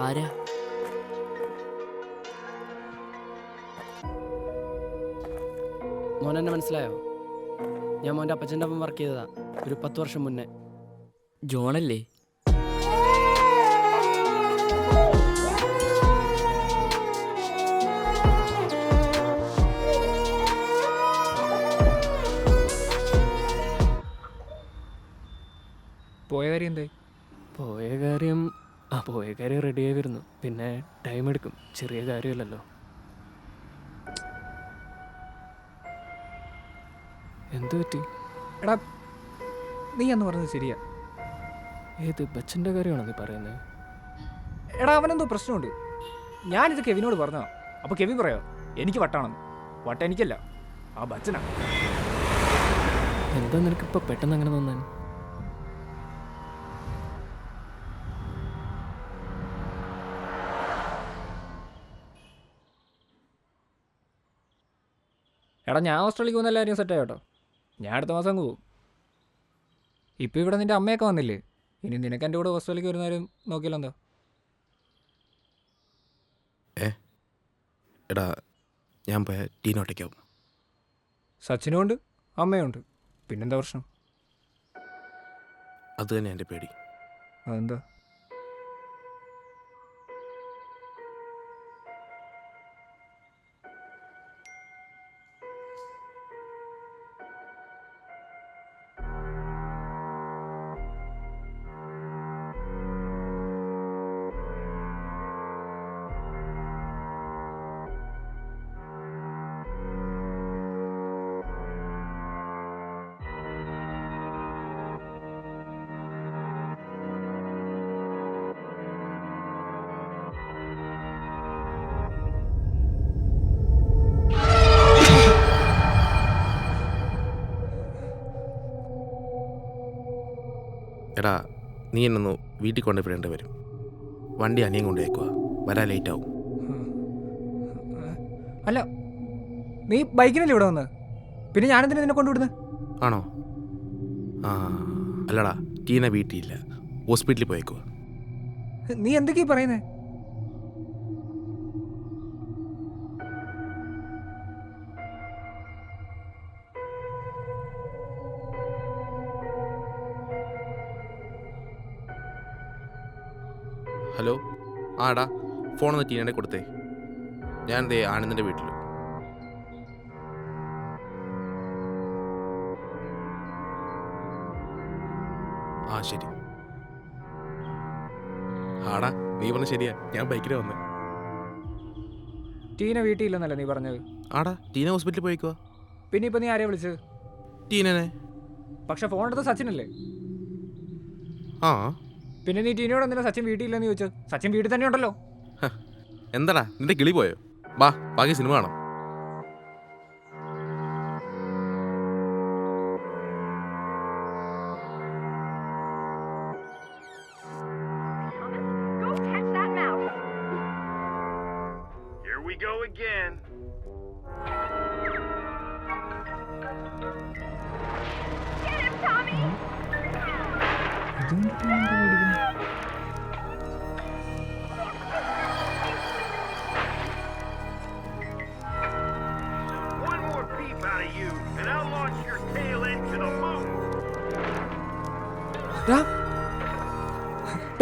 ആരാ? മോനെന്നെ മനസ്സിലായോ? ഞാൻ മോൻ്റെ അപ്പച്ചൻ്റെ ഒപ്പം വർക്ക് ചെയ്തതാ ഒരു 10 വർഷം മുന്നേ. ജോണല്ലേ? പോയ കാര്യം എന്തായി? പോയ കാര്യം റെഡിയായി വരുന്നു. പിന്നെ ടൈം എടുക്കും, ചെറിയ കാര്യമല്ലല്ലോ. എന്തു പറ്റി? എടാ, നീ എന്ന് പറഞ്ഞത് ശരിയാ. ഏത് ബച്ചൻ്റെ കാര്യമാണോ നീ പറയുന്നത്? എടാ, അവനെന്തോ പ്രശ്നമുണ്ട്. ഞാനിത് കെവിനോട് പറഞ്ഞതാ. അപ്പോൾ കെവിൻ പറയാം എനിക്ക് വട്ടാണെന്ന്. വട്ട എനിക്കല്ല, ആ ബച്ചനാ. എന്താ നിനക്കിപ്പോൾ പെട്ടെന്ന് അങ്ങനെ തോന്നാൻ? എടാ, ഞാൻ ഓസ്ട്രേലിയക്ക് പോകുന്ന എല്ലാവരും സെറ്റായി കേട്ടോ. ഞാൻ അടുത്ത മാസം അങ്ങ് പോകും. ഇപ്പോൾ ഇവിടെ നിൻ്റെ അമ്മയൊക്കെ വന്നില്ലേ? ഇനി നിനക്ക് എൻ്റെ കൂടെ ഓസ്ട്രേലിയക്ക് വരുന്നവരും നോക്കിയല്ലോ എന്താ? എടാ, ഞാൻ പോയ ടീനോട്ടേക്കാവും. സച്ചിനും ഉണ്ട്, അമ്മയുണ്ട്, പിന്നെന്താ പ്രശ്നം? അത് തന്നെ എൻ്റെ പേടി. അതെന്താ? എടാ, നീ എന്നൊന്ന് വീട്ടിൽ കൊണ്ടുപോയിടേണ്ടി വരും. വണ്ടി അനിയൻ കൊണ്ടുപോയേക്കുക, വരാൻ ലേറ്റ് ആവും. അല്ല, നീ ബൈക്കിനല്ലേ ഇവിടെ വന്നത്? പിന്നെ ഞാനെന്തിനാ നിന്നെ കൊണ്ടുവിടുന്നത്? ആണോ? അല്ലടാ, ടീന വീട്ടിലില്ല, ഹോസ്പിറ്റലിൽ പോയേക്കുക. നീ എന്തൊക്കെയാ പറയുന്നേ? ഹലോ, എടാ, ഫോണൊന്ന് ടീനയുടെ കൊടുത്തേ. ഞാൻ ദേ ആനന്ദിൻ്റെ വീട്ടിൽ. ശരി. ആടാ, നീ പറഞ്ഞ ശരിയാ, ഞാൻ ബൈക്കിൽ വന്നേ. ടീന വീട്ടിലില്ലെന്നല്ലേ നീ പറഞ്ഞത്? ആടാ, ടീന ഹോസ്പിറ്റലിൽ പോയിക്കുക. പിന്നെ ഇപ്പൊ നീ ആരെയാ വിളിച്ചത്? ടീനനെ. പക്ഷെ ഫോൺ എടുത്ത സച്ചിനല്ലേ? ആ, പിന്നെ നീ ടീനയോട് എന്തിനാ സച്ചിൻ വീട്ടിലില്ലെന്ന് ചോദിച്ചത്? സച്ചിൻ വീട്ടിൽ തന്നെ ഉണ്ടല്ലോ. എന്താടാ നിന്റെ കിളി പോയോ? ബാക്കി സിനിമ കാണാം.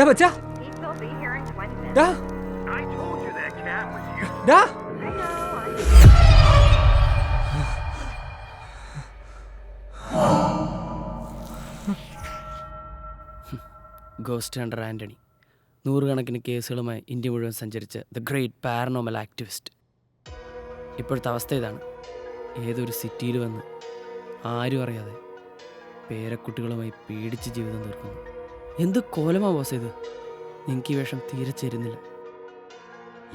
ബച്ചാ, ഗോസ്റ്റ് ഹണ്ടർ ആൻ്റണി 100 കണക്കിന് കേസുകളുമായി ഇന്ത്യ മുഴുവൻ സഞ്ചരിച്ച ദ ഗ്രേറ്റ് പാരനോമൽ ആക്ടിവിസ്റ്റ്. ഇപ്പോഴത്തെ അവസ്ഥ ഇതാണ്. ഏതൊരു സിറ്റിയിൽ വന്ന് ആരും അറിയാതെ പേരക്കുട്ടികളുമായി പേടിച്ച് ജീവിതം തീർക്കുന്നു. എന്ത് കോലമാ ബോസ് ഇത്? എനിക്ക് ഈ വേഷം തീരെ ചേരുന്നില്ല.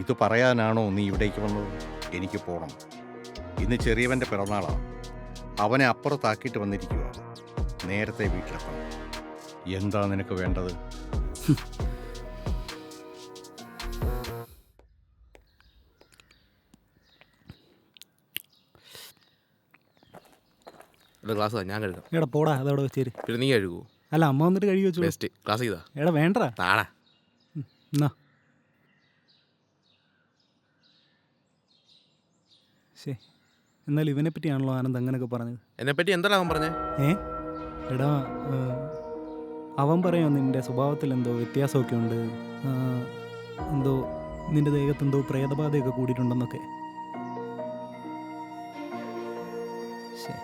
ഇത് പറയാനാണോ നീ ഇവിടേക്ക് വന്നത്? എനിക്ക് പോകണം. ഇന്ന് ചെറിയവൻ്റെ പിറന്നാളാണ്. അവനെ അപ്പുറത്താക്കിയിട്ട് വന്നിരിക്കുക. നേരത്തെ വീട്ടിലെത്തണം. എന്താ നിനക്ക് വേണ്ടത്? ഗ്ലാസ് ഞാൻ കഴുകാം. എടാ പോടാ, അതവിടെ വെച്ചേര്. പിന്നെ നീ കഴുകൂ. അല്ല, അമ്മ വന്നിട്ട് കഴുകി വെച്ചു. ബെസ്റ്റ്. ഗ്ലാസ് ചെയ്താ എടാ വേണ്ടടാ. താടാ. എന്നാ ശേ, എന്നാൽ ഇവനെ പറ്റിയാണല്ലോ ആനന്ദ് അങ്ങനെയൊക്കെ പറഞ്ഞത്. എന്നെപ്പറ്റി എന്താണ് അവൻ പറഞ്ഞേ? എടാ, അവൻ പറയാം നിൻ്റെ സ്വഭാവത്തിൽ എന്തോ വ്യത്യാസമൊക്കെ ഉണ്ട്, എന്തോ നിൻ്റെ ദേഹത്ത് എന്തോ പ്രേതബാധയൊക്കെ കൂടിയിട്ടുണ്ടെന്നൊക്കെ. ശേ,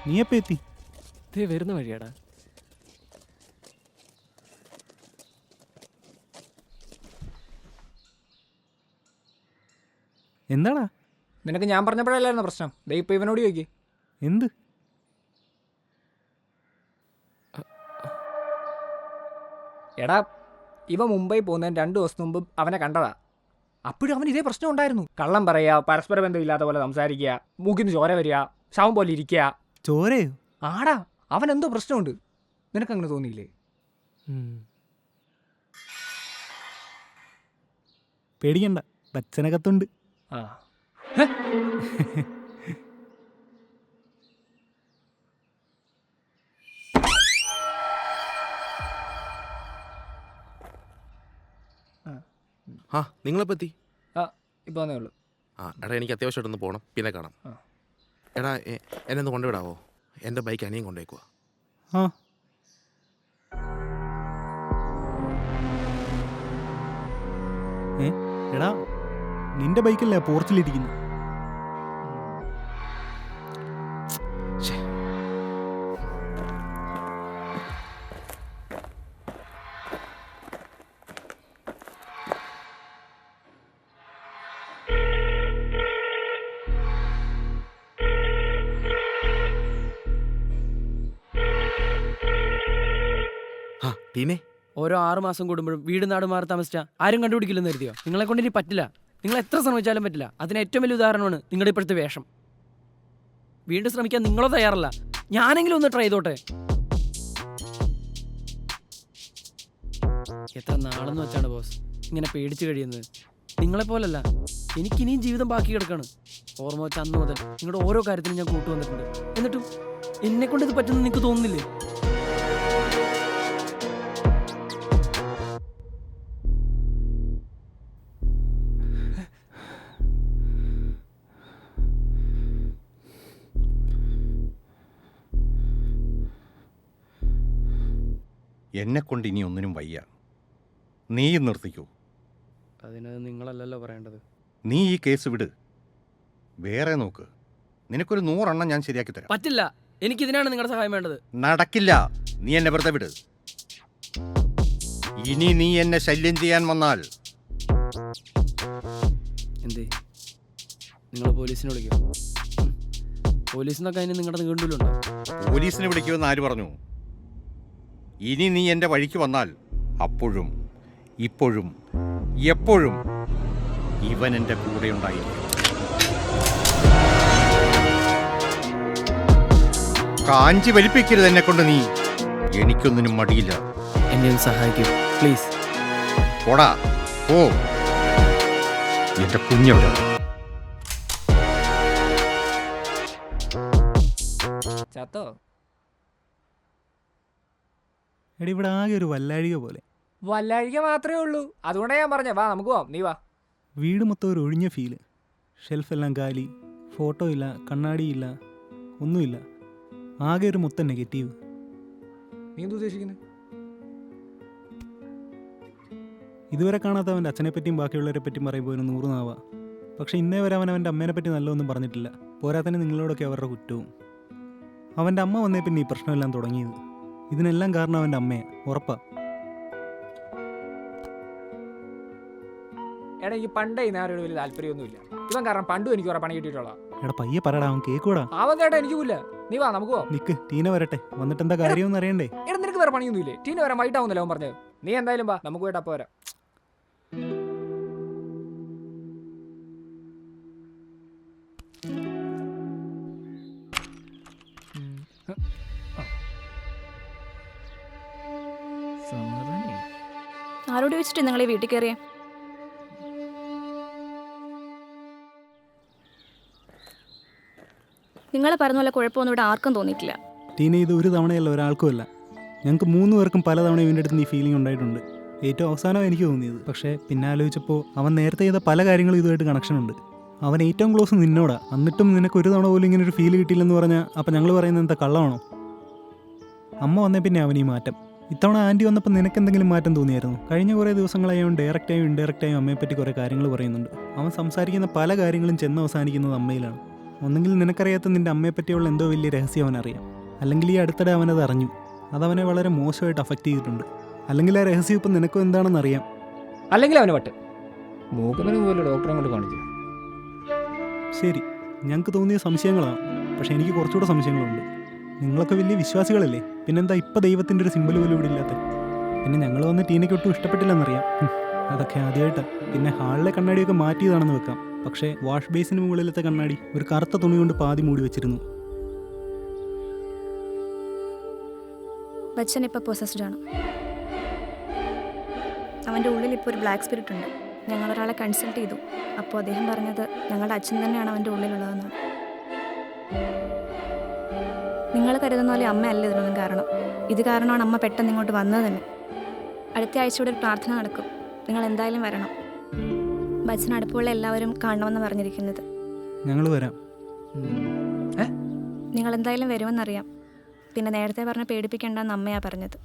നീ എപ്പോൾ എത്തി? ഇതേ വരുന്ന വഴിയാടാ. എന്താടാ? നിനക്ക് ഞാൻ പറഞ്ഞപ്പോഴല്ലായിരുന്നു പ്രശ്നം. ദേ ഇപ്പം ഇവനോട് ചോദിക്കേ. എന്ത്? എടാ, ഇവ മുംബൈ പോകുന്നതിന് 2 ദിവസം മുമ്പ് അവനെ കണ്ടതാ. അപ്പോഴും അവൻ ഇതേ പ്രശ്നം ഉണ്ടായിരുന്നു. കള്ളം പറയുക, പരസ്പര ബന്ധമില്ലാത്ത പോലെ സംസാരിക്കുക, മൂക്കിന് ചോര വരിക, ശവം പോലെ ഇരിക്കുക. ചോരയോ? ആടാ, അവൻ എന്തോ പ്രശ്നമുണ്ട്. നിനക്കങ്ങനെ തോന്നിയില്ലേ? പേടിക്കണ്ട, അച്ഛനകത്തുണ്ട്. ആ, ആ നിങ്ങളെപ്പറ്റി? ഇപ്പൊ വന്നേ ഉള്ളൂ. എടാ എനിക്ക് അത്യാവശ്യമായിട്ടൊന്ന് പോകണം, പിന്നെ കാണാം. ആ. എടാ എന്നെ ഒന്ന് കൊണ്ടുവിടാവോ? എൻ്റെ ബൈക്ക് അനിയും കൊണ്ടുപോയിക്കുവാ. ആ, എടാ നിന്റെ ബൈക്കല്ലേ പോർച്ചിലിരിക്കുന്നു? ടീനെ ഓരോ 6 മാസം കൂടുമ്പോഴും വീട് നാട് മാറി താമസിച്ചാൽ ആരും കണ്ടുപിടിക്കില്ലെന്ന് കരുതിയോ? നിങ്ങളെ കൊണ്ട് ഇനി പറ്റില്ല. നിങ്ങൾ എത്ര ശ്രമിച്ചാലും പറ്റില്ല. അതിന് ഏറ്റവും വലിയ ഉദാഹരണമാണ് നിങ്ങളുടെ ഇപ്പോഴത്തെ വേഷം. വീണ്ടും ശ്രമിക്കാൻ നിങ്ങളോ തയ്യാറല്ല. ഞാനെങ്കിലും ഒന്ന് ട്രൈ ചെയ്തോട്ടെ. എത്ര നാളെന്ന് വെച്ചാണ് ബോസ് ഇങ്ങനെ പേടിച്ച് കഴിയുന്നത്? നിങ്ങളെപ്പോലല്ല, എനിക്കിനിയും ജീവിതം ബാക്കി കിടക്കാണ്. ഓർമ്മ വെച്ച അന്ന് മുതൽ നിങ്ങളുടെ ഓരോ കാര്യത്തിനും ഞാൻ കൂട്ടുവന്നിട്ടുണ്ട്. എന്നിട്ടും എന്നെക്കൊണ്ട് ഇത് പറ്റുമെന്ന് നിങ്ങൾക്ക് തോന്നുന്നില്ലേ? എന്നെക്കൊണ്ട് ഇനി ഒന്നിനും വയ്യ. നീയും നിർത്തിക്കൂ. അതിനത് നിങ്ങളല്ലല്ലോ പറയേണ്ടത്. നീ ഈ കേസ് വിട്, വേറെ നോക്ക്. നിനക്കൊരു 100 എണ്ണം ഞാൻ ശരിയാക്കി തരാം. പറ്റില്ല. എനിക്കിതിനാണ് നിങ്ങളുടെ സഹായം വേണ്ടത്. നടക്കില്ല. നീ എന്നെ വെറുതെ വിട്. ഇനി നീ എന്നെ ശല്യം ചെയ്യാൻ വന്നാൽ എന്തേ നിങ്ങൾ പോലീസിനെ വിളിക്കും? പോലീസിനൊക്കെ അതിന് നിങ്ങളുടെ നീണ്ടൂലുണ്ടോ? പോലീസിനെ വിളിക്കുമെന്ന് ആര് പറഞ്ഞു? ഇനി നീ എൻ്റെ വഴിക്ക് വന്നാൽ അപ്പോഴും ഇപ്പോഴും എപ്പോഴും ഇവൻ എൻ്റെ കൂടെ ഉണ്ടായിരിക്കും. കാഞ്ചി വലിപ്പിക്കരുത് എന്നെ കൊണ്ട്. നീ എനിക്കൊന്നിനും മടിയില്ല. എന്നെ ഒന്ന് സഹായിക്കൂ പ്ലീസ്. പോടാ, ഓ എൻ്റെ കുഞ്ഞവിടെ. ചത്തോ? എടി, ഇവിടെ ആകെ ഒരു വല്ലാഴിക പോലെ. വല്ലാഴിക മാത്രമേ ഉള്ളൂ. അതുകൊണ്ടാണ് ഞാൻ പറഞ്ഞേ, വാ നമുക്ക് പോവാം. നീ വാ. വീട് മൊത്തം ഒരു ഒഴിഞ്ഞ ഫീല്. ഷെൽഫെല്ലാം കാലി, ഫോട്ടോ ഇല്ല, കണ്ണാടിയില്ല, ഒന്നുമില്ല. ആകെ ഒരു മൊത്തം നെഗറ്റീവ്. നീ എന്ത് ഉദ്ദേശിക്കുന്നത്? ഇതുവരെ കാണാത്തവൻ്റെ അച്ഛനെ പറ്റിയും ബാക്കിയുള്ളവരെ പറ്റിയും പറയുമ്പോൾ ഒരു 100 നാവാ. പക്ഷെ ഇന്നേ വരെ അവൻ്റെ അമ്മേനെ പറ്റി നല്ലതൊന്നും പറഞ്ഞിട്ടില്ല. പോരാത്തന്നെ നിങ്ങളോടൊക്കെ അവരുടെ കുറ്റവും. അവൻ്റെ അമ്മ വന്നേ പിന്നെ ഈ പ്രശ്നമെല്ലാം തുടങ്ങിയത്. ഇതിനെല്ലാം കാരണം അവൻ്റെ അമ്മയെ ഉറപ്പാ. എടാ, എനിക്ക് പണ്ടേ ഇന്നാരോട് വലിയ താല്പര്യമൊന്നുമില്ല. ഇവൻ കാരണം പണ്ടും എനിക്ക് കുറെ പണി കിട്ടിയിട്ടുള്ള. എടാ പയ്യെ പറയടാ, അവൻ കേക്കൂടാ. അവൻ കേട്ടാ എനിക്കില്ല. നീ വാ നമുക്ക് പോവാം. നിക്ക്, ടീന വരട്ടെ. വന്നിട്ട് എന്താ കാര്യമെന്ന് അറിയണ്ടേ? എടാ, നിനക്ക് വേറെ പണിയൊന്നുമില്ലേ? ടീന വരാൻ വൈകിട്ടാവുന്നല്ലോ അവൻ പറഞ്ഞത്. നീ എന്തായാലും വാ, നമുക്ക് പോയിട്ട് അപ്പോൾ വരാം. ആരോട് ചോദിച്ചിട്ട് നിങ്ങൾ ഈ വീട്ടിൽ കയറിയേ? നിങ്ങൾ പറഞ്ഞ പോലെ കുഴപ്പമൊന്നും ഇവിടെ ആർക്കും തോന്നിയിട്ടില്ല. ടീന, ഇത് ഒരു തവണയല്ല, ഒരാൾക്കുമല്ല. ഞങ്ങൾക്ക് 3 പേർക്കും പലതവണ ഇവൻ്റെ അടുത്ത് ഈ ഫീലിംഗ് ഉണ്ടായിട്ടുണ്ട്. ഏറ്റവും അവസാനം എനിക്ക് തോന്നിയത്. പക്ഷേ പിന്നെ ആലോചിച്ചപ്പോൾ അവൻ നേരത്തെ ചെയ്ത പല കാര്യങ്ങളും ഇതുമായിട്ട് കണക്ഷൻ ഉണ്ട്. അവൻ ഏറ്റവും ക്ലോസ് നിന്നോടാ. എന്നിട്ടും നിനക്ക് ഒരു തവണ പോലും ഇങ്ങനെ ഒരു ഫീൽ കിട്ടിയില്ലെന്ന് പറഞ്ഞാൽ അപ്പം ഞങ്ങൾ പറയുന്നത് എന്താ, കള്ളമാണോ? അമ്മ വന്നേ പിന്നെ അവൻ ഈ മാറ്റം. ഇത്തവണ ആൻറ്റി വന്നപ്പോൾ നിനക്ക് എന്തെങ്കിലും മാറ്റം തോന്നിയായിരുന്നു? കഴിഞ്ഞ കുറേ ദിവസങ്ങളായി അവൻ ഡയറക്റ്റായും ഇൻഡയറക്റ്റായും അമ്മയെപ്പറ്റി കുറേ കാര്യങ്ങൾ പറയുന്നുണ്ട്. അവൻ സംസാരിക്കുന്ന പല കാര്യങ്ങളും ചെന്ന് അവസാനിക്കുന്നത് അമ്മയിലാണ്. ഒന്നെങ്കിൽ നിനക്കറിയാത്ത നിൻ്റെ അമ്മയെപ്പറ്റിയുള്ള എന്തോ വലിയ രഹസ്യം അവനറിയാം, അല്ലെങ്കിൽ ഈ അടുത്തിടെ അവനത് അറിഞ്ഞു. അതവനെ വളരെ മോശമായിട്ട് അഫക്റ്റ് ചെയ്തിട്ടുണ്ട്. അല്ലെങ്കിൽ ആ രഹസ്യം ഇപ്പം നിനക്കും എന്താണെന്ന് അറിയാം. അല്ലെങ്കിൽ അവന് വട്ട് മൂക്കുന്നതിന് പോലെ ഡോക്ടറെ കൊണ്ട് കാണിച്ചു. ശരി, ഞങ്ങൾക്ക് തോന്നിയ സംശയങ്ങളാണ്. പക്ഷേ എനിക്ക് കുറച്ചുകൂടെ സംശയങ്ങളുണ്ട്. നിങ്ങളൊക്കെ വലിയ വിശ്വാസികളല്ലേ, പിന്നെന്താ ഇപ്പം ദൈവത്തിൻ്റെ ഒരു സിമ്പൽ പോലും ഇവിടെ ഇല്ലാത്ത? പിന്നെ ഞങ്ങൾ വന്ന് ടീനയ്ക്ക് ഒട്ടും ഇഷ്ടപ്പെട്ടില്ലെന്നറിയാം. അതൊക്കെ ആദ്യമായിട്ടാണ്. പിന്നെ ഹാളിലെ കണ്ണാടിയൊക്കെ മാറ്റിയതാണെന്ന് വെക്കാം. പക്ഷേ വാഷ് ബേസിന് മുകളിലത്തെ കണ്ണാടി ഒരു കറുത്ത തുണി കൊണ്ട് പാതി മൂടി വെച്ചിരുന്നു. ബച്ചൻ ഇപ്പോൾ പൊസസ്ഡ് ആണ്. അവൻ്റെ ഉള്ളിൽ ഇപ്പോൾ ഒരു ബ്ലാക്ക് സ്പിരിറ്റ് ഉണ്ട്. ഞങ്ങളൊരാളെ കൺസൾട്ട് ചെയ്തു. അപ്പോൾ അദ്ദേഹം പറഞ്ഞത് ഞങ്ങളുടെ അച്ഛൻ തന്നെയാണ് അവൻ്റെ ഉള്ളിലുള്ളതെന്നാണ്. നിങ്ങൾ കരുതുന്ന പോലെ അമ്മയല്ല ഇതിനൊന്നും കാരണം. ഇത് കാരണമാണ് അമ്മ പെട്ടെന്ന് ഇങ്ങോട്ട് വന്നത് തന്നെ. അടുത്ത ആഴ്ച ഇവിടെ ഒരു പ്രാർത്ഥന നടക്കും. നിങ്ങൾ എന്തായാലും വരണം. ബച്ചൻ അടുപ്പുള്ള എല്ലാവരും കാണണമെന്ന് പറഞ്ഞിരിക്കുന്നത്. ഞങ്ങൾ വരാം. നിങ്ങൾ എന്തായാലും വരുമെന്നറിയാം. പിന്നെ നേരത്തെ പറഞ്ഞ് പേടിപ്പിക്കേണ്ടെന്ന് അമ്മയാണ് പറഞ്ഞത്.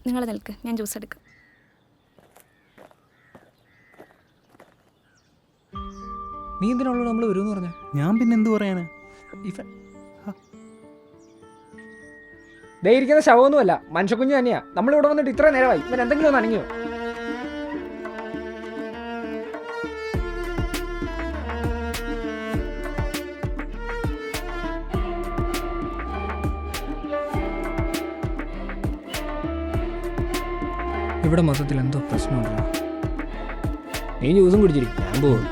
നിങ്ങൾ നിൽക്ക്, ഞാൻ ജ്യൂസ് എടുക്കാം. നീ എന്തിനുള്ളൂ നമ്മൾ വരുമെന്ന് പറഞ്ഞ? ഞാൻ പിന്നെ എന്ത് പറയാനാ? ദേ ഇരിക്കുന്ന ശവമൊന്നുമല്ല, മനുഷ്യക്കുഞ്ഞു തന്നെയാ. നമ്മളിവിടെ വന്നിട്ട് ഇത്ര നേരമായി. ഇവൻ എന്തെങ്കിലും ഒന്ന് അനങ്ങിയോ? ഇവിടെ മൊത്തത്തിൽ എന്തോ പ്രശ്നമുണ്ടോ? നീ ജ്യൂസും കുടിച്ചിരിക്കും, ഞാൻ പോകും.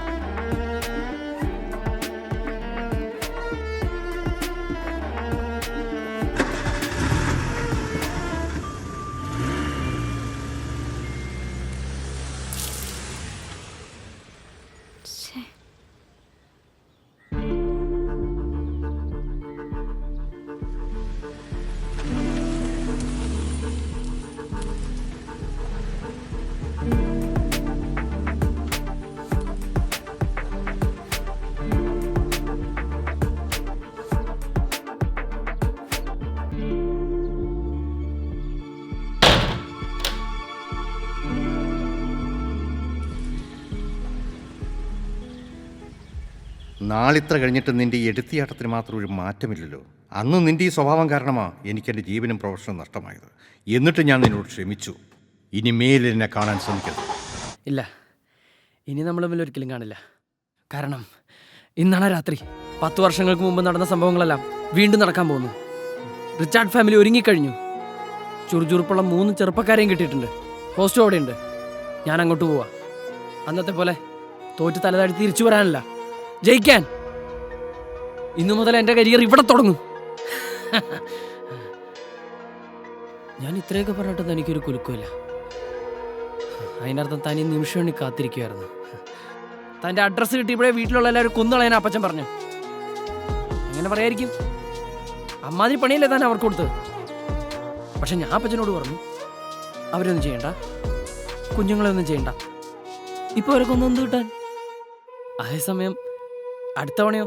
നാളിത്ര കഴിഞ്ഞിട്ട് നിൻ്റെ ഈ എടുത്തിയാട്ടത്തിന് മാത്രം ഒരു മാറ്റമില്ലല്ലോ. അന്ന് നിൻ്റെ ഈ സ്വഭാവം കാരണമാണ് എനിക്കെൻ്റെ ജീവനും പ്രൊഫഷനും നഷ്ടമായത്. എന്നിട്ട് ഞാൻ നിന്നോട് ക്ഷമിച്ചു. ഇനി മേലിൽ എന്നെ കാണാൻ ശ്രമിക്കരുത്. ഇല്ല, ഇനി നമ്മൾ തമ്മിൽ ഒരിക്കലും കാണില്ല. കാരണം ഇന്നാണ് രാത്രി 10 വർഷങ്ങൾക്ക് മുമ്പ് നടന്ന സംഭവങ്ങളെല്ലാം വീണ്ടും നടക്കാൻ പോകുന്നു. റിച്ചാർഡ് ഫാമിലി ഒരുങ്ങിക്കഴിഞ്ഞു. ചുറുചുറുപ്പുള്ള 3 ചെറുപ്പക്കാരെയും കിട്ടിയിട്ടുണ്ട്. ഹോസ്റ്റും അവിടെയുണ്ട്. ഞാൻ അങ്ങോട്ട് പോവാ. അന്നത്തെ പോലെ തോറ്റ് തലതാടി തിരിച്ചു വരാനല്ല, ജയിക്കാൻ. ഇന്നു മുതൽ എൻ്റെ കരിയർ ഇവിടെ തുടങ്ങും. ഞാൻ ഇത്രയൊക്കെ പറഞ്ഞിട്ട് എനിക്കൊരു കുലുക്കമില്ല. അതിനർത്ഥം താൻ ഈ നിമിഷം വേണ്ടി കാത്തിരിക്കുമായിരുന്നു. തൻ്റെ അഡ്രസ്സ് കിട്ടിയപ്പോഴേ വീട്ടിലുള്ള എല്ലാവരും കൊന്നുകളയാൻ അപ്പച്ചൻ പറഞ്ഞു. എങ്ങനെ പറയായിരിക്കും? അമ്മാതിരി പണിയല്ലേ താൻ അവർക്ക് കൊടുത്തത്. പക്ഷെ ഞാൻ അപ്പച്ചനോട് പറഞ്ഞു, അവരൊന്നും ചെയ്യണ്ട, കുഞ്ഞുങ്ങളെയൊന്നും ചെയ്യണ്ട. ഇപ്പോൾ അവരൊക്കെ ഒന്നും എന്ത് കിട്ടാൻ? അതേസമയം അടുത്ത തവണയോ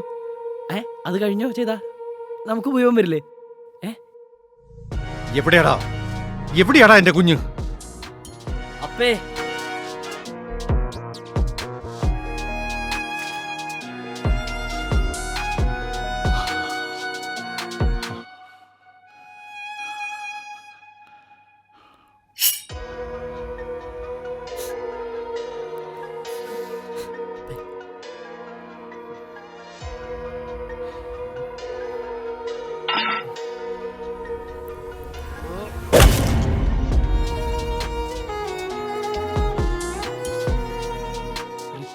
അത് കഴിഞ്ഞോ ചെയ്താ നമുക്ക് ഉപയോഗം വരില്ലേ? എവിടെയാടാ എൻ്റെ കുഞ്ഞ്? അപ്പേ,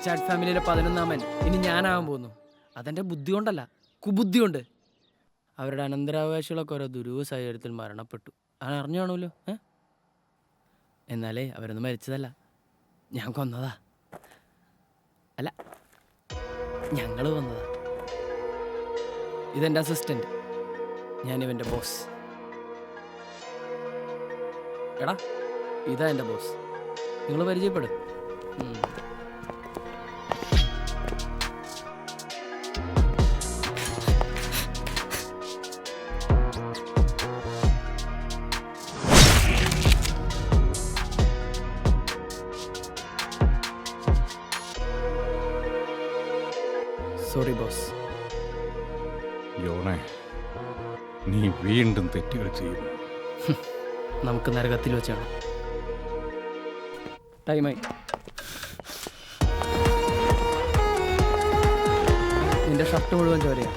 റിച്ചാർഡ് ഫാമിലിയിലെ 11ാമൻ ഇനി ഞാനാകാൻ പോകുന്നു. അതെൻ്റെ ബുദ്ധി കൊണ്ടല്ല, കുബുദ്ധി കൊണ്ട്. അവരുടെ അനന്തരാവകാശികളൊക്കെ ഓരോ ദുരൂഹ സാഹചര്യത്തിൽ മരണപ്പെട്ടു. അത് അറിഞ്ഞു കാണുമല്ലോ. എന്നാലേ അവരൊന്നും മരിച്ചതല്ല, ഞാൻ കൊന്നതാ. അല്ല, ഞങ്ങൾ കൊന്നതാ. ഇതെൻ്റെ അസിസ്റ്റൻറ്റ്, ഞാനിവൻ്റെ ബോസ്. എടാ ഇതാ എൻ്റെ ബോസ്, നിങ്ങൾ പരിചയപ്പെടും. Sorry boss. ജോണേ, നീ വീണ്ടും തെറ്റുകൾ ചെയ്യുന്നു. നമുക്ക് നരകത്തിൽ വെച്ചാണ്. ടൈമായി. നിന്റെ ഷർട്ട് മുഴുവൻ ചോരയാണ്.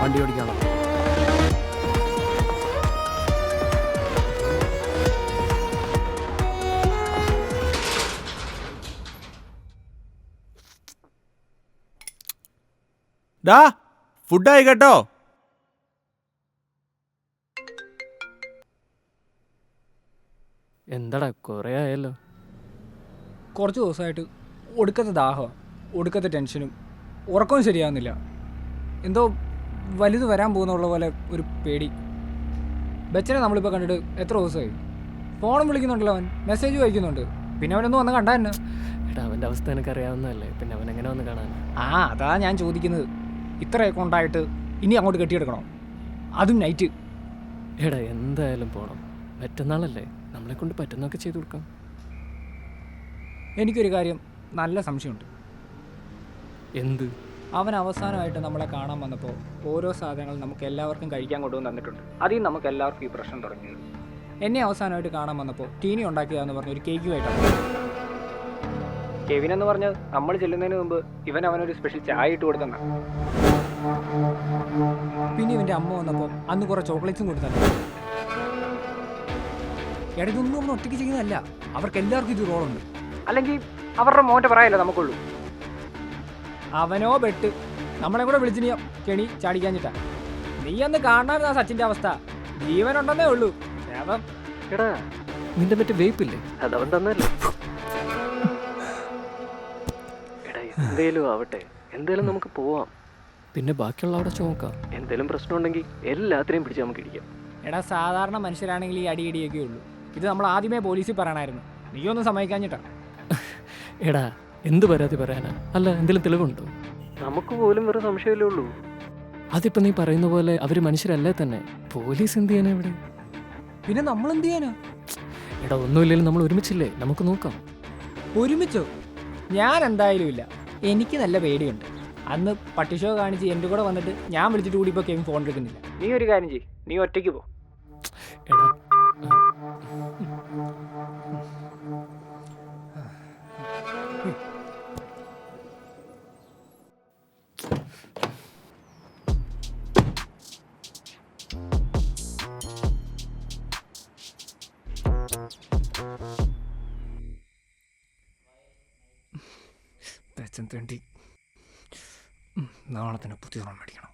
വണ്ടി ഓടിക്കണം. ഡാ ഫുഡായി കേട്ടോ. എന്താടാ കുറേ ആയല്ലോ. കുറച്ച് ദിവസമായിട്ട് ഒടുക്കത്തെ ദാഹം, ഒടുക്കത്തെ ടെൻഷനും, ഉറക്കവും ശരിയാവുന്നില്ല. എന്തോ വലുത് വരാൻ പോകുന്നുള്ള പോലെ ഒരു പേടി. ബച്ചനെ നമ്മളിപ്പോൾ കണ്ടിട്ട് എത്ര ദിവസമായി? ഫോണും വിളിക്കുന്നുണ്ടല്ലോ, അവൻ മെസ്സേജ് വായിക്കുന്നുണ്ട്. പിന്നെ അവനൊന്നും വന്ന് കണ്ടാ തന്നെ. എടാ അവൻ്റെ അവസ്ഥ എനിക്ക് അറിയാവുന്നതല്ലേ, പിന്നെ അവൻ എങ്ങനെ വന്ന് കാണാൻ? അതാ ഞാൻ ചോദിക്കുന്നത്. ഇത്രയൊക്കെ ഉണ്ടായിട്ട് ഇനി അങ്ങോട്ട് കെട്ടിയെടുക്കണോ, അതും നൈറ്റ്? എടാ എന്തായാലും പോകണം. മറ്റന്നാളല്ലേ, നമ്മളെ കൊണ്ട് പറ്റുന്നൊക്കെ ചെയ്തു കൊടുക്കാം. എനിക്കൊരു കാര്യം നല്ല സംശയമുണ്ട്. എന്ത്? അവൻ അവസാനമായിട്ട് നമ്മളെ കാണാൻ വന്നപ്പോൾ ഓരോ സാധനങ്ങൾ നമുക്ക് എല്ലാവർക്കും കഴിക്കാൻ കൊണ്ടുവന്ന് തന്നിട്ടുണ്ട്. അതിൽ നമുക്ക് എല്ലാവർക്കും ഈ പ്രശ്നം തുടങ്ങിയത്. എന്നെ അവസാനമായിട്ട് കാണാൻ വന്നപ്പോൾ ടീനി ഉണ്ടാക്കിയതെന്ന് പറഞ്ഞ ഒരു കേക്കുമായിട്ടാണ്. കെവിൻ എന്ന് പറഞ്ഞ് നമ്മൾ ചെല്ലുന്നതിന് മുമ്പ് ഇവൻ അവനൊരു സ്പെഷ്യൽ ചായ ഇട്ട് കൊടുത്തെന്നാണ്. പിന്നെ ഇവൻ്റെ അമ്മ വന്നപ്പോൾ അന്ന് കുറേ ചോക്ലേറ്റ്സും കൊടുത്തല്ല. ഇടയ്ക്കൊന്നും അവൻ ഒറ്റയ്ക്ക് ചെയ്യുന്നതല്ല, അവർക്ക് എല്ലാവർക്കും ഇത് റോളുണ്ട്. അല്ലെങ്കിൽ അവരുടെ മോൻ്റെ പറയാലോ നമുക്കുള്ളൂ. അവനോ ബെട്ട് നമ്മളെ കൂടെ വിളിച്ച് നീ കെണി ചാടിക്കാഞ്ഞിട്ടാ. നീ അന്ന് കാണാനാ സച്ചിൻ്റെ അവസ്ഥ. ജീവനുണ്ടെന്നേ ഉള്ളൂ. എടാ നിന്റെ മറ്റേ വേപ്പില്ലേ, അതവൻ തന്നല്ലേ. എടാ എന്തേലും ആവട്ടെ, എന്തേലും നമുക്ക് പോവാം. പിന്നെ ബാക്കിയുള്ള അവിടെ ചോക്കാം. എന്തേലും പ്രശ്നം ഉണ്ടെങ്കിൽ എല്ലാത്തിനെയും പിടിച്ച് നമുക്ക് ഇടിക്കാം. എടാ സാധാരണ മനുഷ്യരാണെങ്കിൽ ഈ അടിയിടിയൊക്കെ ഉള്ളൂ. ഇത് നമ്മൾ ആദ്യമേ പോലീസിൽ പറയണമായിരുന്നു. നീ ഒന്നും സമ്മതിക്കാഞ്ഞിട്ടാ. എടാ എന്ത് പരാതി പറയാനാ? അല്ല എന്തെങ്കിലും തെളിവുണ്ടോ? നമുക്ക് പോലും വേറെ സംശയമല്ലേ ഉള്ളൂ. അതിപ്പോ നീ പറയുന്ന പോലെ അവര് മനുഷ്യരല്ലേ തന്നെ. പോലീസ് എന്ത് ചെയ്യാനാ ഇവിടെ? പിന്നെ നമ്മൾ എന്ത് ചെയ്യാനാ? എടാ ഒന്നുമില്ലെങ്കിലും നമ്മൾ ഒരുമിച്ചില്ലേ, നമുക്ക് നോക്കാം. ഒരുമിച്ചോ? ഞാൻ എന്തായാലും ഇല്ല. എനിക്ക് നല്ല പേടിയുണ്ട്. അന്ന് പട്ടിഷോ കാണിച്ച് എൻ്റെ കൂടെ വന്നിട്ട് ഞാൻ വിളിച്ചിട്ട് കൂടി ഇപ്പോൾ കെവിൻ ഫോൺ എടുക്കുന്നില്ല. നീ ഒരു കാര്യം ചെയ്യ്, നീ ഒറ്റയ്ക്ക് പോ. എടാ നാളെ തന്നെ പുതിയ ഫോൺ മേടിക്കണം.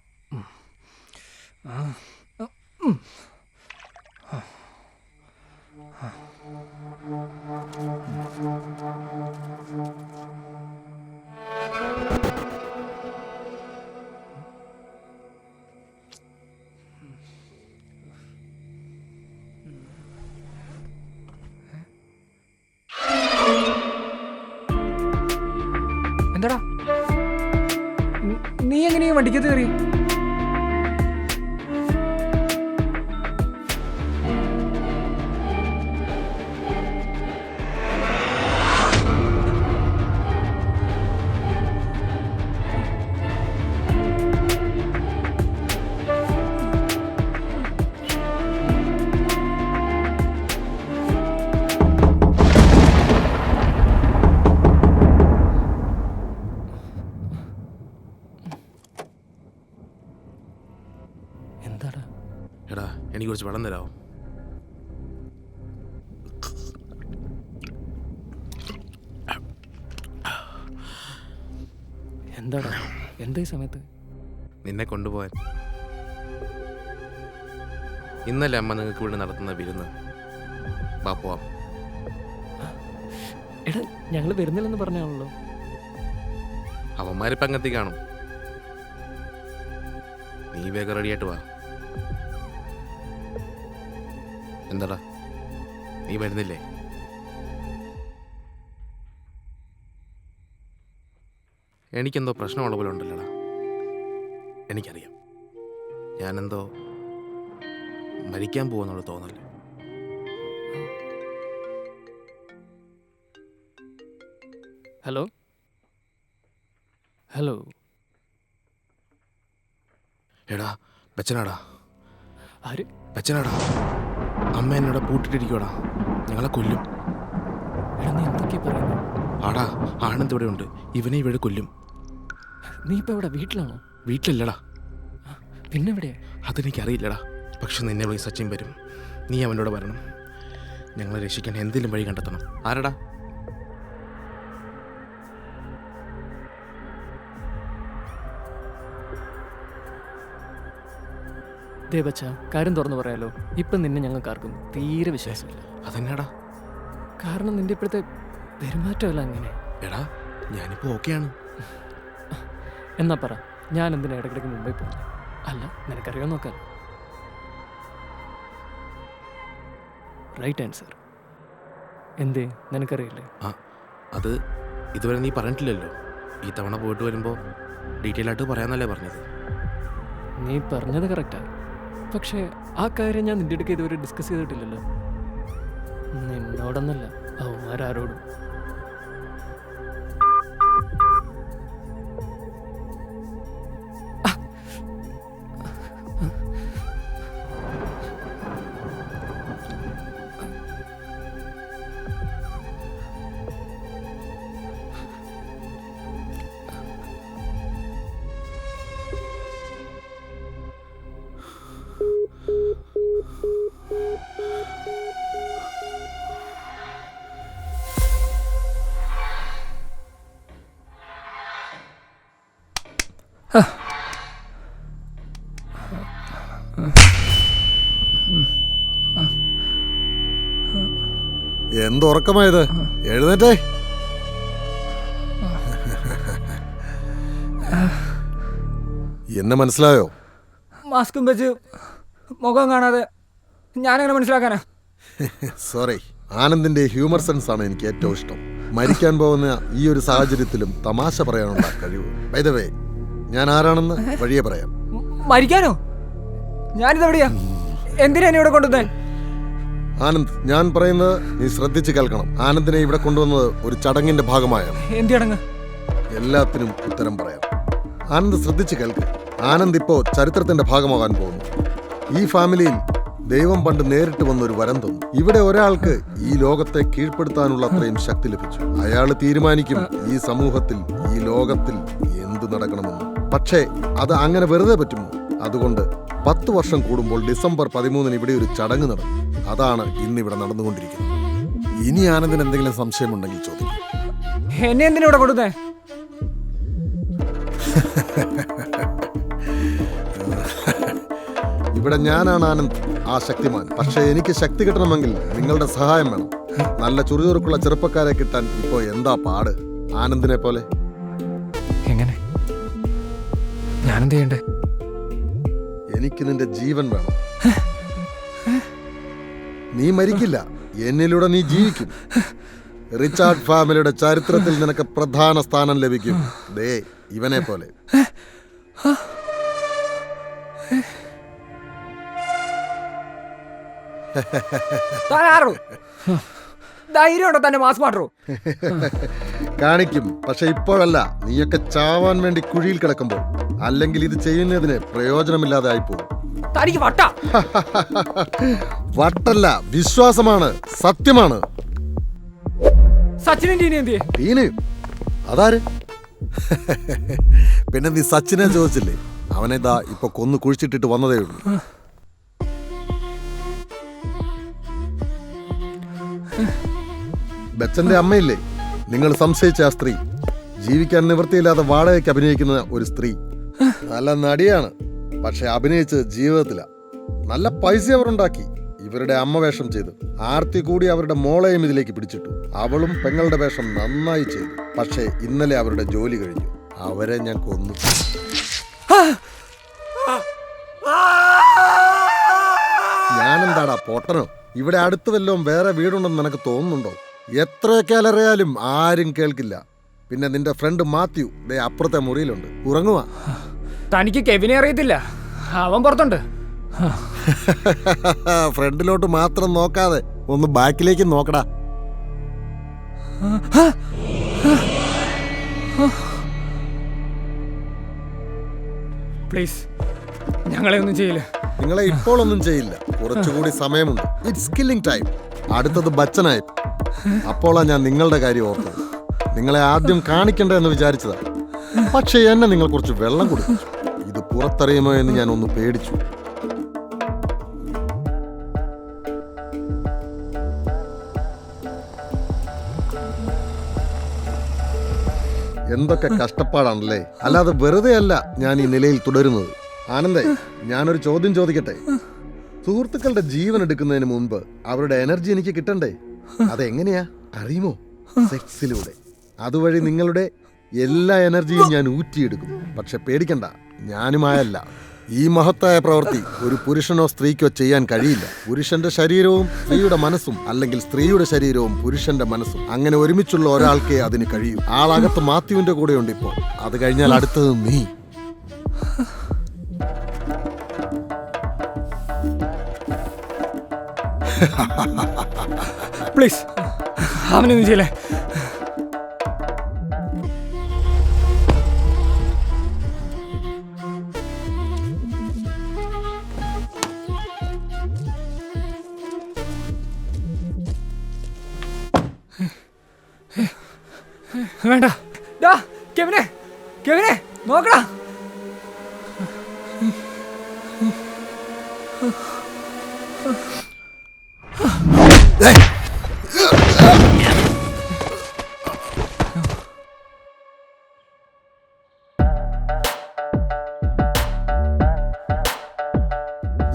എന്താടാ നീ എങ്ങനെയാ വണ്ടിക്കത്ത് കയറി? എന്താടാ? എടാ എനിക്ക് കുറച്ച് വെള്ളം തരാമോ? എന്താടാ എന്താ ഈ സമയത്ത്? നിന്നെ കൊണ്ടുപോകാൻ. ഇന്നലെ അമ്മ നിങ്ങൾക്ക് ഇവിടെ നടത്തുന്ന വിരുന്ന്. വാ പോവാം. എടാ ഞങ്ങൾ വരുന്നില്ലെന്ന് പറഞ്ഞാണല്ലോ. അവന്മാരിപ്പം അങ്ങെത്തി കാണും. നീ വേഗം റെഡിയായിട്ട് വാ. എന്താടാ നീ വരുന്നില്ലേ? എനിക്കെന്തോ പ്രശ്നമുള്ള പോലെ ഉണ്ടല്ലോടാ. എനിക്കറിയാം, ഞാനെന്തോ മരിക്കാൻ പോകുന്നുള്ള തോന്നല്ലേ. Hello hello. എടാ ബച്ചനാടാ, ആര്? ബച്ചനാടാ. അമ്മ എന്നോട് പൂട്ടിട്ടിരിക്കുവാടാ, ഞങ്ങളെ കൊല്ലും. എടാ നീ എന്തൊക്കെയാ പറയുന്നത്? ആടാ ആനന്ദ് ഇവിടെ ഉണ്ട്, ഇവനെ ഇവിടെ കൊല്ലും. നീ ഇപ്പം എവിടെ? വീട്ടിലാണോ? വീട്ടിലല്ലടാ. പിന്നെ എവിടെയാ? അതെനിക്കറിയില്ലടാ, പക്ഷെ നിന്നെ വിളി സച്ചിൻ വരും. നീ അവനോട് വരണം. ഞങ്ങളെ രക്ഷിക്കാൻ എന്തെങ്കിലും വഴി കണ്ടെത്തണം. ആരടാ? ദേവച്ച, കാര്യം തുറന്നു പറയാലോ, ഇപ്പം നിന്നെ ഞങ്ങൾക്കാർക്കും തീരെ വിശ്വാസമില്ല. അതെന്നാടാ? കാരണം നിന്റെ ഇപ്പോഴത്തെ പെരുമാറ്റമല്ല അങ്ങനെ. എടാ ഞാനിപ്പോൾ ഓക്കെയാണ്. എന്നാ പറ, ഞാൻ എന്തിനാ ഇടയ്ക്കിടയ്ക്ക് മുംബൈ പോകുന്നത്? അല്ല, നിനക്കറിയാൻ നോക്കാം. Right answer. എന്തേ, നിനക്കറിയില്ലേ? ആ അത് ഇതുവരെ നീ പറഞ്ഞിട്ടില്ലല്ലോ. ഈ തവണ പോയിട്ട് വരുമ്പോൾ ഡീറ്റെയിൽ ആയിട്ട് പറയാമെന്നല്ലേ പറഞ്ഞത്? നീ പറഞ്ഞത് കറക്റ്റാ, പക്ഷേ ആ കാര്യം ഞാൻ നിന്റെ അടുക്ക് ഇതുവരെ ഡിസ്കസ് ചെയ്തിട്ടില്ലല്ലോ. നിന്നോടൊന്നല്ല, അവന്മാരാരോടും. എന്തുറക്കമായത്? എഴുന്നേറ്റേ. എന്നെ മനസ്സിലായോ? മാസ്കും വെച്ച് മുഖം കാണാതെ ഞാനെങ്ങനെ മനസ്സിലാക്കാനാ? സോറി, ആനന്ദിന്റെ ഹ്യൂമർ സെൻസ് ആണ് എനിക്ക് ഏറ്റവും ഇഷ്ടം. മരിക്കാൻ പോകുന്ന ഈ ഒരു സാഹചര്യത്തിലും തമാശ പറയാനുള്ള കഴിവ്. ബൈ ദ വേ, ഞാൻ ആരാണെന്ന് വഴിയെ പറയാം. മരിക്കാനോ? ഞാനിതെവിടെയാ? എന്തിനാ എന്നെ ഇവിടെ കൊണ്ടുവന്നേ? ആനന്ദ്, ഞാൻ പറയുന്നത് നീ ശ്രദ്ധിച്ച് കേൾക്കണം. ആനന്ദിനെ ഇവിടെ കൊണ്ടുവന്നത് ഒരു ചടങ്ങിന്റെ ഭാഗമായാണ്. എന്ത് ചടങ്ങ്? എല്ലാത്തിനും ഉത്തരം പറയാം. ആനന്ദ് ശ്രദ്ധിച്ച് കേൾക്ക്. ആനന്ദ് ഇപ്പോ ചരിത്രത്തിന്റെ ഭാഗമാകാൻ പോകുന്നു. ഈ ഫാമിലിയിൽ ദൈവം പണ്ട് നേരിട്ട് വന്നൊരു വരം തന്നു. ഇവിടെ ഒരാൾക്ക് ഈ ലോകത്തെ കീഴ്പ്പെടുത്താനുള്ള അത്രയും ശക്തി ലഭിച്ചു. അയാൾ തീരുമാനിക്കും ഈ സമൂഹത്തിൽ, ഈ ലോകത്തിൽ എന്തു നടക്കണമെന്ന്. പക്ഷേ അത് അങ്ങനെ വെറുതെ പറ്റുമോ? അതുകൊണ്ട് 10 വർഷം കൂടുമ്പോൾ ഡിസംബർ 13 ഇവിടെ ഒരു ചടങ്ങ് നടക്കും. അതാണ് ഇന്നിവിടെ നടന്നുകൊണ്ടിരിക്കുന്നത്. ഇനി ആനന്ദിന് എന്തെങ്കിലും സംശയമുണ്ടെങ്കിൽ ചോദിക്കും. എന്നെ എന്തിനാ ഇവിടെ കൊണ്ടുവന്നേ? ഇവിടെ ഞാനാണ് ആനന്ദ്, ആ ശക്തിമാൻ. പക്ഷേ എനിക്ക് ശക്തി കിട്ടണമെങ്കിൽ നിങ്ങളുടെ സഹായം വേണം. നല്ല ചുറുചുറുക്കുള്ള ചെറുപ്പക്കാരെ കിട്ടാൻ ഇപ്പോ എന്താ പാട്? ആനന്ദിനെ പോലെ. എങ്ങനെ? ഞാനെന്ത് ചെയ്യണ്ടേ? എനിക്ക് നിന്റെ ജീവൻ വേണം. നീ മരിക്കില്ല, എന്നിലൂടെ നീ ജീവിക്കും. റിച്ചാർഡ് ഫാമിലിയുടെ ചരിത്രത്തിൽ നിനക്ക് പ്രധാന സ്ഥാനം ലഭിക്കും. ദേ ഇവനെ പോലെ. ധൈര്യമുണ്ടോ തന്നെ മാസ് മാറ്ററോ? കാണിക്കും, പക്ഷെ ഇപ്പോഴല്ല. നീയൊക്കെ ചാവാൻ വേണ്ടി കുഴിയിൽ കിടക്കുമ്പോൾ. അല്ലെങ്കിൽ ഇത് ചെയ്യുന്നതിന് പ്രയോജനമില്ലാതെ ആയിപ്പോകും. തനിക്ക് വട്ടാ? വട്ടല്ല, വിശ്വാസമാണ്, സത്യമാണ്. സച്ചിനും ടീനും എന്തിയെ? ടീന്? അതാര്? പിന്നെ നീ സച്ചിനെ ചോദിച്ചില്ലേ? അവനെ ദാ ഇപ്പൊ കൊന്നു കുഴിച്ചിട്ടിട്ട് വന്നതേ ഉള്ളൂ. ബച്ചന്റെ അമ്മയില്ലേ നിങ്ങൾ സംശയിച്ച ആ സ്ത്രീ? ജീവിക്കാൻ നിവൃത്തിയില്ലാതെ വാടകയ്ക്ക് അഭിനയിക്കുന്ന ഒരു സ്ത്രീ. നല്ല നടിയാണ്, പക്ഷെ അഭിനയിച്ചത് ജീവിതത്തിലാ. നല്ല പൈസ അവർ ഉണ്ടാക്കി. ഇവരുടെ അമ്മ വേഷം ചെയ്തു. ആർത്തി കൂടി അവരുടെ മോളെയും ഇതിലേക്ക് പിടിച്ചിട്ടു. അവളും പെങ്ങളുടെ വേഷം നന്നായി ചെയ്തു. പക്ഷേ ഇന്നലെ അവരുടെ ജോലി കഴിഞ്ഞു. അവരെ ഞാൻ കൊന്നു. താനെന്താടാ പൊട്ടനോ? ഇവിടെ അടുത്ത് വല്ലതും വേറെ വീടുണ്ടെന്ന് നിനക്ക് തോന്നുന്നുണ്ടോ? എത്രയൊക്കെ അലറിയാലും ആരും കേൾക്കില്ല. പിന്നെ നിന്റെ ഫ്രണ്ട് മാത്യു ദേ അപ്പുറത്തെ മുറിയിലുണ്ട്, ഉറങ്ങുക. തനിക്ക് കെവിനെ അറിയത്തില്ല, അവൻ പുറത്തുണ്ട്. ഫ്രണ്ടിലോട്ട് മാത്രം നോക്കാതെ ഒന്ന് ബാക്കിലേക്ക് നോക്കടാ. പ്ലീസ്, ഞങ്ങളെ ഒന്നും ചെയ്യില്ല. നിങ്ങളെ ഇപ്പോൾ ഒന്നും ചെയ്യില്ല, കുറച്ചുകൂടി സമയമുണ്ട്. It's killing time. അടുത്തത് ബച്ചനായി. അപ്പോളാ ഞാൻ നിങ്ങളുടെ കാര്യം ഓർത്തത്. നിങ്ങളെ ആദ്യം കാണിക്കണ്ടെന്ന് വിചാരിച്ചതാ, പക്ഷെ എന്നെ നിങ്ങൾ കുറച്ച് വെള്ളം കൊടുത്തു. ഇത് പുറത്തറിയുമോ എന്ന് ഞാൻ ഒന്ന് പേടിച്ചു. എന്തൊക്കെ കഷ്ടപ്പാടാണല്ലേ. അല്ലാതെ വെറുതെ അല്ല ഞാൻ ഈ നിലയിൽ തുടരുന്നത്. ആനന്ദേ, ഞാനൊരു ചോദ്യം ചോദിക്കട്ടെ? സുഹൃത്തുക്കളുടെ ജീവൻ എടുക്കുന്നതിന് മുൻപ് അവരുടെ എനർജി എനിക്ക് കിട്ടണ്ടേ? അതെങ്ങനെയാ അറിയുമോ? സെക്സിലൂടെ. അതുവഴി നിങ്ങളുടെ എല്ലാ എനർജിയും ഞാൻ ഊറ്റിയെടുക്കും. പക്ഷെ പേടിക്കണ്ട, ഞാനുമായല്ല. ഈ മഹത്തായ പ്രവൃത്തി ഒരു പുരുഷനോ സ്ത്രീക്കോ ചെയ്യാൻ കഴിയില്ല. പുരുഷന്റെ ശരീരവും സ്ത്രീയുടെ മനസ്സും, അല്ലെങ്കിൽ സ്ത്രീയുടെ ശരീരവും പുരുഷന്റെ മനസ്സും, അങ്ങനെ ഒരുമിച്ചുള്ള ഒരാൾക്കേ അതിന് കഴിയൂ. ആളകത്ത് മാത്യുവിന്റെ കൂടെയുണ്ട് ഇപ്പോൾ. അത് കഴിഞ്ഞാൽ അടുത്തത് നീ. പ്ലീസ്, അവനൊന്നും ചെയ്യില്ലേ. വേണ്ട. കെവിനെ, കെവിനെ നോക്കടാ.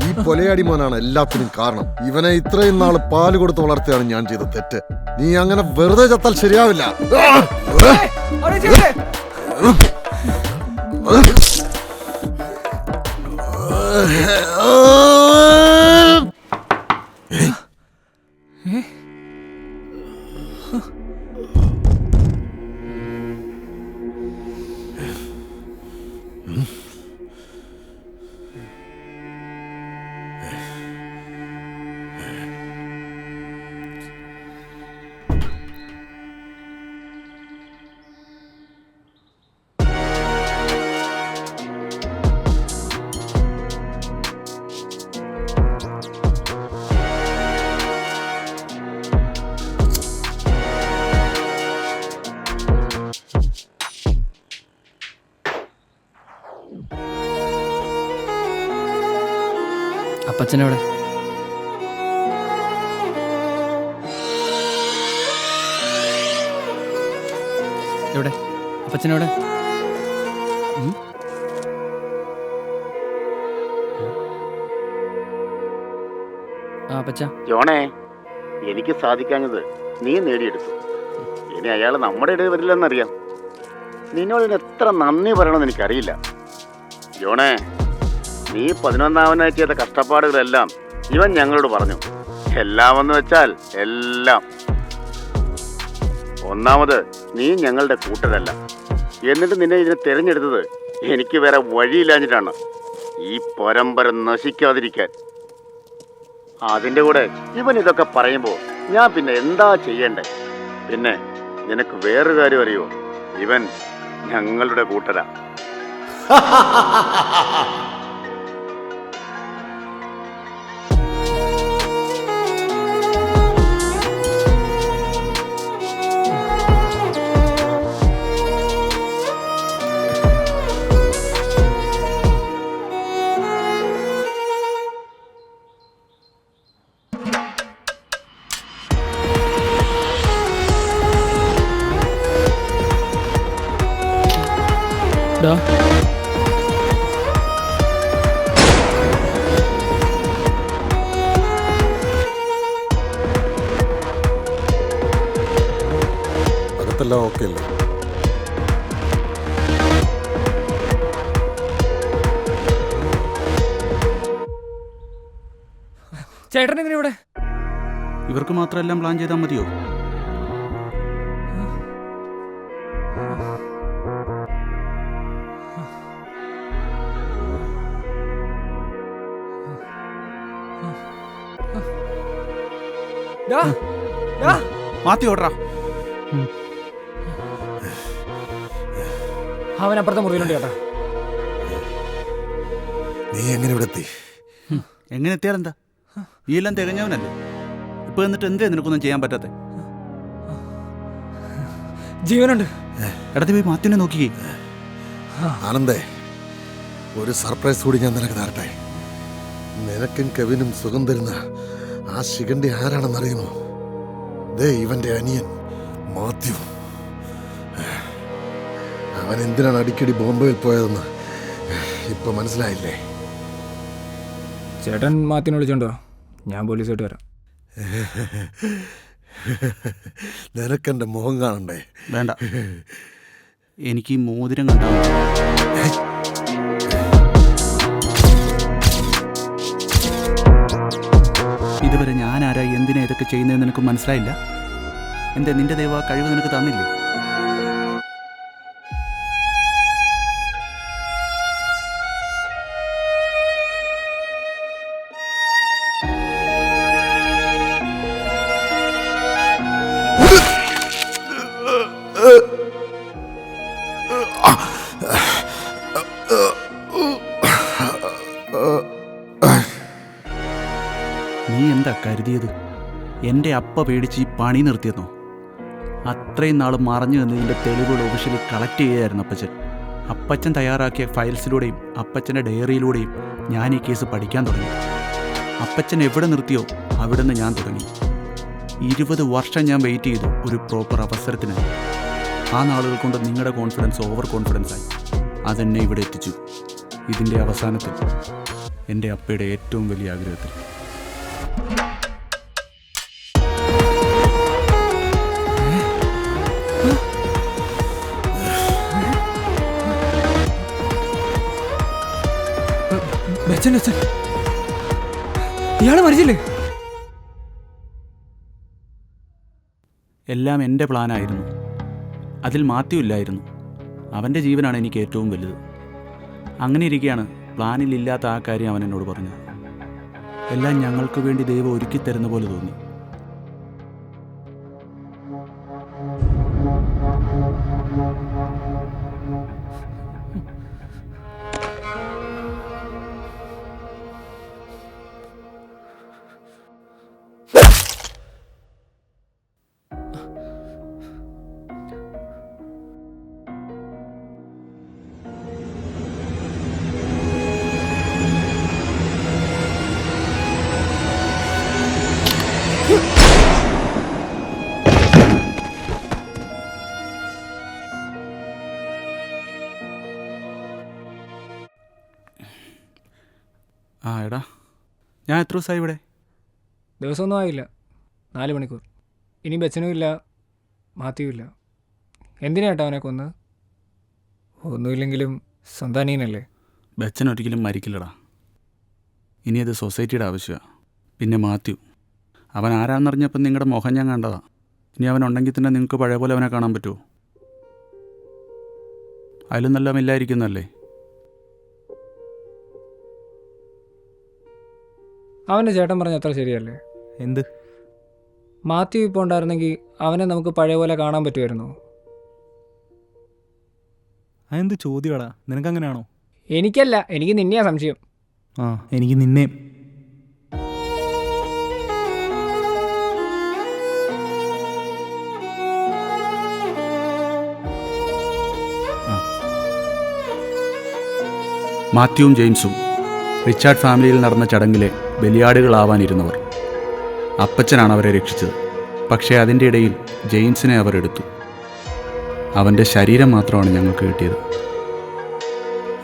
ഈ കൊലയാടി മോനാണ് എല്ലാത്തിനും കാരണം. ഇവനെ ഇത്രയും നാള് പാല് കൊടുത്ത് വളർത്തിയാണ് ഞാൻ ചെയ്ത തെറ്റ്. നീ അങ്ങനെ വെറുതെ ചത്താൽ ശരിയാവില്ല. അപ്പച്ചനെവിടെ? എവിടെ അപ്പച്ചനെവിടെ? അപ്പച്ച. ജോണേ, എനിക്ക് സാധിക്കാഞ്ഞത് നീ നേടിയെടുത്തു. ഇനി അയാൾ നമ്മുടെ ഇടയിൽ വരില്ലെന്നറിയാം. നിന്നോട് ഇതിന് എത്ര നന്ദി പറയണമെന്ന് എനിക്കറിയില്ല. ജോണേ, നീ 11ാമനായി ചെയ്ത കഷ്ടപ്പാടുകളെല്ലാം ഇവൻ ഞങ്ങളോട് പറഞ്ഞു. എല്ലാമെന്ന് വെച്ചാൽ എല്ലാം. ഒന്നാമത്, നീ ഞങ്ങളുടെ കൂട്ടരല്ല. എന്നിട്ട് നിന്നെ ഇതിനെ തിരഞ്ഞെടുത്തത് എനിക്ക് വേറെ വഴിയില്ലാഞ്ഞിട്ടാണ്, ഈ പരമ്പര നശിക്കാതിരിക്കാൻ. അതിൻ്റെ കൂടെ ഇവൻ ഇതൊക്കെ പറയുമ്പോൾ ഞാൻ പിന്നെ എന്താ ചെയ്യണ്ടേ? പിന്നെ നിനക്ക് വേറൊരു കാര്യം അറിയോ? ഇവൻ ഞങ്ങളുടെ കൂട്ടരാ. അകത്തെല്ലാം ഓക്കെ അല്ലേ? ചേട്ടൻ എങ്ങനെ ഇവിടെ? ഇവർക്ക് മാത്രം എല്ലാം പ്ലാൻ ചെയ്താൽ മതിയോ? ഡാ, ഡാ. മാറ്റി ഓടറാ. അവൻ അപ്പുറത്തെ മുറിയിലുണ്ട് ചേട്ടാ. നീ എങ്ങനെ ഇവിടെ എത്തി? എങ്ങനെ എത്തിയാലെന്താ? ഈ എല്ലാം തികഞ്ഞവനല്ലേ. ഇപ്പൊ എന്നിട്ട് എന്തേ നിനക്കൊന്നും ചെയ്യാൻ പറ്റാത്ത? ജീവനുണ്ട്. ഇടത്ത് പോയി മാത്യുനെ നോക്കിക്കേ. ആനന്ദേ, ഒരു സർപ്രൈസ് കൂടി ഞാൻ നിനക്ക് തരട്ടെ. നിനക്കും കെവിനും സുഖം തരുന്ന ആ ശിഖണ്ഡി ആരാണെന്നറിയുമോ? ദേ ഇവന്റെ അനിയൻ മാത്യു. അവൻ എന്തിനാണ് അടിക്കടി ബോംബെയിൽ പോയതെന്ന് ഇപ്പൊ മനസ്സിലായില്ലേ? ചേട്ടൻ മാത്തിനെ വിളിച്ചോണ്ടോ? ഞാൻ പോലീസായിട്ട് വരാം. നിനക്കെന്റെ മുഖം കാണണ്ടേ? വേണ്ട, എനിക്ക് ഈ മോതിരം കണ്ടാ ഇതുവരെ ഞാൻ ആരാ, എന്തിനാ ഇതൊക്കെ ചെയ്യുന്നതെന്ന് നിനക്ക് മനസ്സിലായില്ല? എന്താ നിന്റെ ദൈവ കഴിവ് നിനക്ക് തന്നില്ലേ? നീ എന്താ കരുതിയത്? എൻ്റെ അപ്പ പേടിച്ച് ഈ പണി നിർത്തിയെന്നോ? അത്രയും നാൾ മറഞ്ഞു നിന്നതിൻ്റെ തെളിവുകൾ ഒഫീഷ്യലി കളക്ട് ചെയ്യുകയായിരുന്നു അപ്പച്ചൻ. അപ്പച്ചൻ തയ്യാറാക്കിയ ഫയൽസിലൂടെയും അപ്പച്ചൻ്റെ ഡയറിയിലൂടെയും ഞാൻ ഈ കേസ് പഠിക്കാൻ തുടങ്ങി. അപ്പച്ചൻ എവിടെ നിർത്തിയോ അവിടെ നിന്ന് ഞാൻ തുടങ്ങി. 20 വർഷം ഞാൻ വെയിറ്റ് ചെയ്തു ഒരു പ്രോപ്പർ അവസരത്തിനായി. ആ നാളുകൾ കൊണ്ട് നിങ്ങളുടെ കോൺഫിഡൻസ് ഓവർ കോൺഫിഡൻസായി. അതെന്നെ ഇവിടെ എത്തിച്ചു. ഇതിൻ്റെ അവസാനത്തിൽ എൻ്റെ അപ്പയുടെ ഏറ്റവും വലിയ ആഗ്രഹത്തിൽ. ഇയാള് മരിച്ചില്ലേ? എല്ലാം എൻ്റെ പ്ലാനായിരുന്നു. അതിൽ മാത്യു ഇല്ലായിരുന്നു. അവൻ്റെ ജീവനാണ് എനിക്ക് ഏറ്റവും വലുത്. അങ്ങനെ ഇരിക്കുകയാണ് പ്ലാനിലില്ലാത്ത ആ കാര്യം അവൻ എന്നോട് പറഞ്ഞത്. എല്ലാം ഞങ്ങൾക്ക് വേണ്ടി ദൈവം ഒരുക്കി തരുന്ന പോലെ തോന്നി. ആ എടാ, ഞാൻ എത്ര ദിവസമായി ഇവിടെ? ദിവസമൊന്നും ആയില്ല, 4 മണിക്കൂർ. ഇനി ബച്ചനും ഇല്ല, മാത്യവും ഇല്ല. എന്തിനാ കേട്ടോ അവനെ കൊന്ന്? ഒന്നുമില്ലെങ്കിലും സ്വന്തം അനിയനല്ലേ. ബച്ചൻ ഒരിക്കലും മരിക്കില്ലടാ. ഇനി അത് സൊസൈറ്റിയുടെ ആവശ്യമാണ്. പിന്നെ മാത്യു, അവൻ ആരാണെന്നറിഞ്ഞപ്പം നിങ്ങളുടെ മുഖം ഞാൻ കണ്ടതാ. ഇനി അവനുണ്ടെങ്കിൽ തന്നെ നിങ്ങൾക്ക് പഴയ പോലെ അവനെ കാണാൻ പറ്റുമോ? അതിലും നല്ല ഇല്ലായിരിക്കുന്നല്ലേ. അവൻ്റെ ചേട്ടൻ പറഞ്ഞ അത്ര ശരിയല്ലേ? എന്ത്? മാത്യു ഇപ്പോൾ ഉണ്ടായിരുന്നെങ്കിൽ അവനെ നമുക്ക് പഴയ പോലെ കാണാൻ പറ്റുമായിരുന്നു. അതെന്ത് ചോദ്യമാടാ? നിനക്കങ്ങനെയാണോ? എനിക്കല്ല, എനിക്ക് നിന്നെയാ സംശയം. ആ, എനിക്ക് നിന്നെയും. മാത്യുവും ജെയിംസും റിച്ചാർഡ് ഫാമിലിയിൽ നടന്ന ചടങ്ങിലെ ബലിയാടുകളാവാനിരുന്നവർ. അപ്പച്ചനാണ് അവരെ രക്ഷിച്ചത്. പക്ഷേ അതിൻ്റെ ഇടയിൽ ജെയിംസിനെ അവർ എടുത്തു. അവൻ്റെ ശരീരം മാത്രമാണ് ഞങ്ങൾക്ക് കിട്ടിയത്.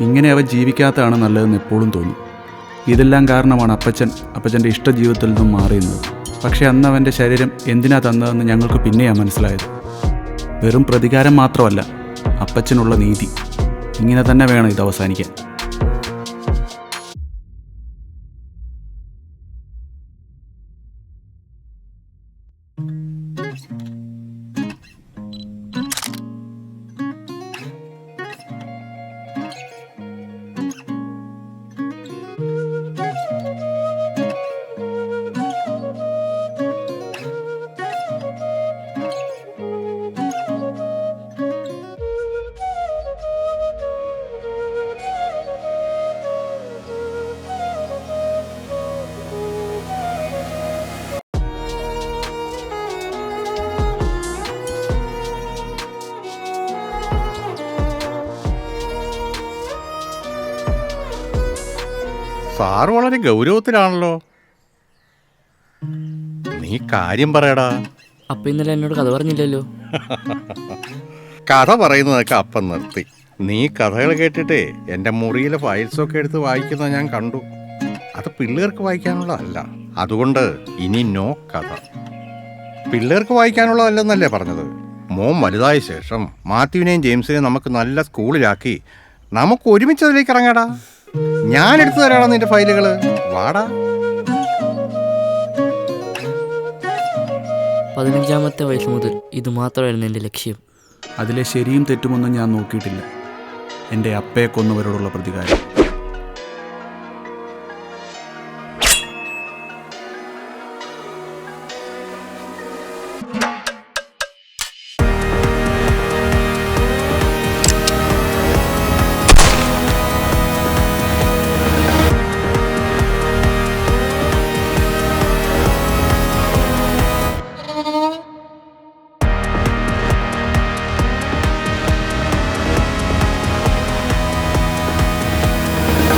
ഇങ്ങനെ അവൻ ജീവിക്കാത്തതാണ് നല്ലതെന്ന് എപ്പോഴും തോന്നും. ഇതെല്ലാം കാരണമാണ് അപ്പച്ചൻ്റെ ഇഷ്ടജീവിതത്തിൽ നിന്നും മാറിയുന്നത്. പക്ഷേ അന്ന് അവൻ്റെ ശരീരം എന്തിനാ തന്നതെന്ന് ഞങ്ങൾക്ക് പിന്നെയാണ് മനസ്സിലായത്. വെറും പ്രതികാരം മാത്രമല്ല, അപ്പച്ചനുള്ള നീതി. ഇങ്ങനെ തന്നെ വേണം ഇത് അവസാനിക്കാൻ. സാറ് വളരെ ഗൗരവത്തിലാണല്ലോ. നീ കാര്യം പറയടാ. അപ്പം ഇന്നലെ എന്നോട് കഥ പറഞ്ഞില്ലല്ലോ. കഥ പറയുന്നതൊക്കെ അപ്പം നിർത്തി. നീ കഥകൾ കേട്ടിട്ടേ എൻ്റെ മുറിയിലെ ഫയൽസൊക്കെ എടുത്ത് വായിക്കുന്നത് ഞാൻ കണ്ടു. അത് പിള്ളേർക്ക് വായിക്കാനുള്ളതല്ല. അതുകൊണ്ട് ഇനി നോ കഥ. പിള്ളേർക്ക് വായിക്കാനുള്ളതല്ലെന്നല്ലേ പറഞ്ഞത്. മോൻ വലുതായ ശേഷം മാത്യുവിനെയും ജെയിംസിനെയും നമുക്ക് നല്ല സ്കൂളിലാക്കി നമുക്ക് ഒരുമിച്ച് അതിലേക്ക് ഇറങ്ങാടാ. ഞാൻ എടുത്തു തരാടാ നിന്റെ ഫയലുകൾ. വാടാ. 15-ാമത്തെ വയസ്സ് മുതൽ ഇത് മാത്രമായിരുന്നു എൻ്റെ ലക്ഷ്യം. അതിലെ ശരിയും തെറ്റുമൊന്നും ഞാൻ നോക്കിയിട്ടില്ല. എൻ്റെ അപ്പയെ കൊന്നവരോടുള്ള പ്രതികാരം.